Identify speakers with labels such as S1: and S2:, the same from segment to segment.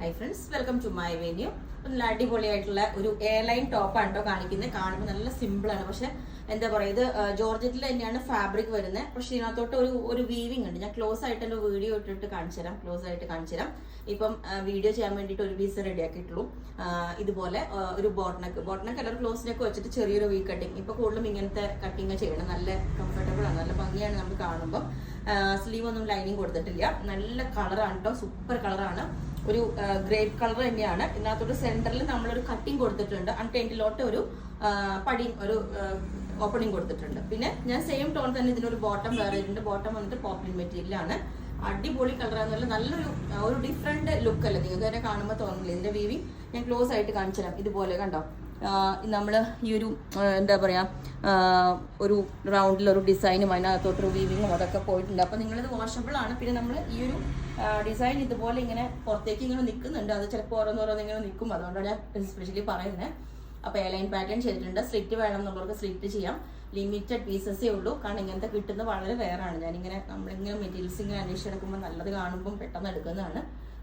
S1: High friends, welcome to my venue. നല്ല അടിപൊളിയായിട്ടുള്ള ഒരു എയർലൈൻ ടോപ്പാണ് കേട്ടോ കാണിക്കുന്നത്. കാണുമ്പോൾ നല്ല സിമ്പിളാണ്, പക്ഷെ എന്താ പറയുക, ഇത് ജോർജറ്റിൽ തന്നെയാണ് ഫാബ്രിക് വരുന്നത്. പക്ഷെ ഇതിനകത്തോട്ട് ഒരു വീവിംഗ് ഉണ്ട്. ഞാൻ ക്ലോസ് ആയിട്ട് എൻ്റെ വീഡിയോ ഇട്ടിട്ട് കാണിച്ചു തരാം. ക്ലോസ് ആയിട്ട് കാണിച്ചു തരാം. ഇപ്പം വീഡിയോ ചെയ്യാൻ വേണ്ടിയിട്ട് ഒരു പീസ് റെഡി ആക്കിയിട്ടുള്ളൂ. ഇതുപോലെ ഒരു ബോട്ടനക്ക് അല്ല, ക്ലോസിനൊക്കെ വെച്ചിട്ട് ചെറിയൊരു വി കട്ടിങ്. ഇപ്പൊ കൂടുതലും ഇങ്ങനത്തെ കട്ടിങ് ചെയ്യണം. നല്ല കംഫർട്ടബിൾ ആണ്, നല്ല ഭംഗിയാണ് നമ്മൾ കാണുമ്പോൾ. സ്ലീവ് ഒന്നും ലൈനിങ് കൊടുത്തിട്ടില്ല. നല്ല കളറാണ് കേട്ടോ, സൂപ്പർ കളറാണ്. ഒരു ഗ്രേപ്പ് കളർ തന്നെയാണ്. ഇതിനകത്തൊരു സെന്ററിൽ നമ്മളൊരു കട്ടിങ് കൊടുത്തിട്ടുണ്ട്. അൺടെൻറ്റിലോട്ട് ഒരു ഒരു ഓപ്പണിങ് കൊടുത്തിട്ടുണ്ട്. പിന്നെ ഞാൻ സെയിം ടോൺ തന്നെ ഇതിനൊരു ബോട്ടം വേറെ ഉണ്ട്. ബോട്ടം വന്നിട്ട് പോപ്ലിൻ മെറ്റീരിയലാണ്. അടിപൊളി കളറാണെന്നുള്ള നല്ലൊരു ഡിഫറെന്റ് ലുക്ക് അല്ലേ നിങ്ങൾക്ക് തന്നെ കാണുമ്പോൾ തോന്നില്ല. ഇതിന്റെ വീവിങ് ഞാൻ ക്ലോസ് ആയിട്ട് കാണിച്ചു തരാം. ഇതുപോലെ കണ്ടോ, നമ്മൾ ഈ ഒരു എന്താ പറയാ, ഒരു റൗണ്ടിലൊരു ഡിസൈനും അതിനകത്തോട്ടൊരു വീവിങ്ങും അതൊക്കെ പോയിട്ടുണ്ട്. അപ്പം നിങ്ങളിത് വാഷബിൾ ആണ്. പിന്നെ നമ്മൾ ഈ ഒരു ഡിസൈൻ ഇതുപോലെ ഇങ്ങനെ പുറത്തേക്ക് ഇങ്ങനെ നിൽക്കുന്നുണ്ട്. അത് ചിലപ്പോൾ ഓരോന്നോരോന്ന് ഇങ്ങനെ നിൽക്കും. അതുകൊണ്ടാണ് ഞാൻ സ്പെഷ്യലി പറയുന്നത്. അപ്പോൾ എയർലൈൻ പാറ്റേൺ ചെയ്തിട്ടുണ്ട്. സ്ലിറ്റ് വേണം എന്നുള്ളവർക്ക് സ്ലിറ്റ് ചെയ്യാം. ലിമിറ്റഡ് പീസസേ ഉള്ളൂ. കാരണം ഇങ്ങനത്തെ കിട്ടുന്നത് വളരെ റെയറാണ്. ഞാനിങ്ങനെ നമ്മളിങ്ങനെ മെറ്റീരിയൽസ് ഇങ്ങനെ അന്വേഷിച്ചെടുക്കുമ്പോൾ നല്ലത് കാണുമ്പോൾ പെട്ടെന്ന് എടുക്കുന്നതാണ്.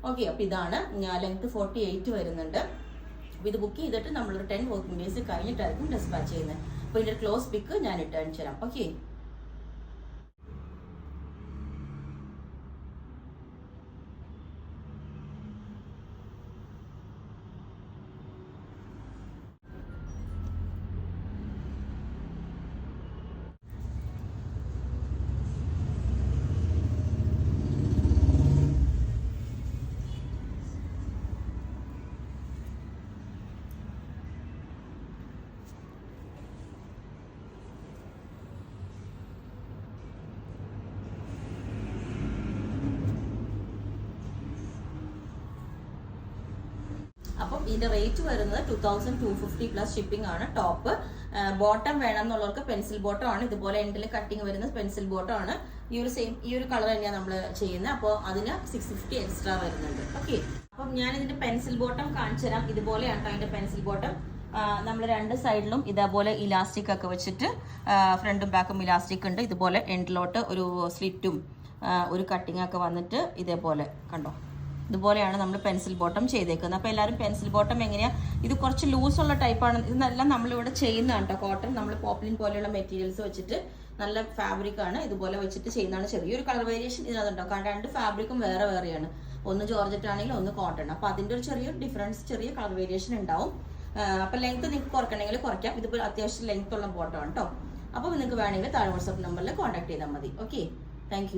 S1: ഓക്കെ, അപ്പോൾ ഇതാണ് ലെങ്ത് 48 വരുന്നുണ്ട്. അപ്പോൾ ഇത് ബുക്ക് ചെയ്തിട്ട് നമ്മളൊരു 10 വർക്കിംഗ് ഡേയ്സ് കഴിഞ്ഞിട്ടായിരിക്കും ഡിസ്പാച്ച് ചെയ്യുന്നത്. അപ്പോൾ ഇതിൻ്റെ ക്ലോസ് പിക്ക് ഞാൻ ഇട്ട് അയച്ചു തരാം. ഓക്കെ, അപ്പം ഇതിന്റെ റേറ്റ് വരുന്നത് 2250 പ്ലസ് ഷിപ്പിംഗ് ആണ്. ടോപ്പ് ബോട്ടം വേണം എന്നുള്ളവർക്ക് പെൻസിൽ ബോട്ടം ആണ്. ഇതുപോലെ എൻഡിൽ കട്ടിങ് വരുന്ന പെൻസിൽ ബോട്ടം ആണ്. ഈ ഒരു കളർ തന്നെയാണ് നമ്മൾ ചെയ്യുന്നത്. അപ്പോൾ അതിന് 650 എക്സ്ട്രാ വരുന്നുണ്ട്. ഓക്കെ, അപ്പം ഞാൻ ഇതിന്റെ പെൻസിൽ ബോട്ടം കാണിച്ചു തരാം. ഇതുപോലെയാണ് അതിന്റെ പെൻസിൽ ബോട്ടം. നമ്മൾ രണ്ട് സൈഡിലും ഇതേപോലെ ഇലാസ്റ്റിക് ഒക്കെ വെച്ചിട്ട് ഫ്രണ്ടും ബാക്കും ഇലാസ്റ്റിക് ഉണ്ട്. ഇതുപോലെ എൻഡിലോട്ട് ഒരു സ്ലിറ്റും ഒരു കട്ടിങ് ഒക്കെ വന്നിട്ട് ഇതേപോലെ കണ്ടോ, ഇതുപോലെയാണ് നമ്മൾ പെൻസിൽ ബോട്ടം ചെയ്തേക്കുന്നത്. അപ്പോൾ എല്ലാവരും പെൻസിൽ ബോട്ടം എങ്ങനെയാണ്, ഇത് കുറച്ച് ലൂസുള്ള ടൈപ്പാണ്. ഇതെല്ലാം നമ്മളിവിടെ ചെയ്യുന്നതാണ് കേട്ടോ. കോട്ടൺ നമ്മൾ പോപ്ലിൻ പോലെയുള്ള മെറ്റീരിയൽസ് വെച്ചിട്ട് നല്ല ഫാബ്രിക് ആണ്. ഇതുപോലെ വെച്ചിട്ട് ചെയ്യുന്നതാണ്. ചെറിയൊരു കളർ വേരിയേഷൻ ഇതിനകത്തുണ്ടോ. കാരണം രണ്ട് ഫാബ്രിക്കും വേറെ വേറെയാണ്. ഒന്ന് ജോർജറ്റ് ആണെങ്കിൽ ഒന്ന് കോട്ടൺ. അപ്പോൾ അതിൻ്റെ ഒരു ചെറിയൊരു ഡിഫറൻസ്, ചെറിയ കളർ വേരിയേഷൻ ഉണ്ടാവും. അപ്പോൾ ലെങ്ത് നിങ്ങൾക്ക് കുറയ്ക്കണമെങ്കിൽ കുറയ്ക്കാം. ഇതിപ്പോൾ അത്യാവശ്യം ലെങ്ത് ഉള്ള ബോട്ടം ആണ് കേട്ടോ. അപ്പോൾ നിങ്ങൾക്ക് വേണമെങ്കിൽ താഴെ വാട്സ്ആപ്പ് നമ്പറിൽ കോൺടാക്ട് ചെയ്താൽ മതി. Okay, thank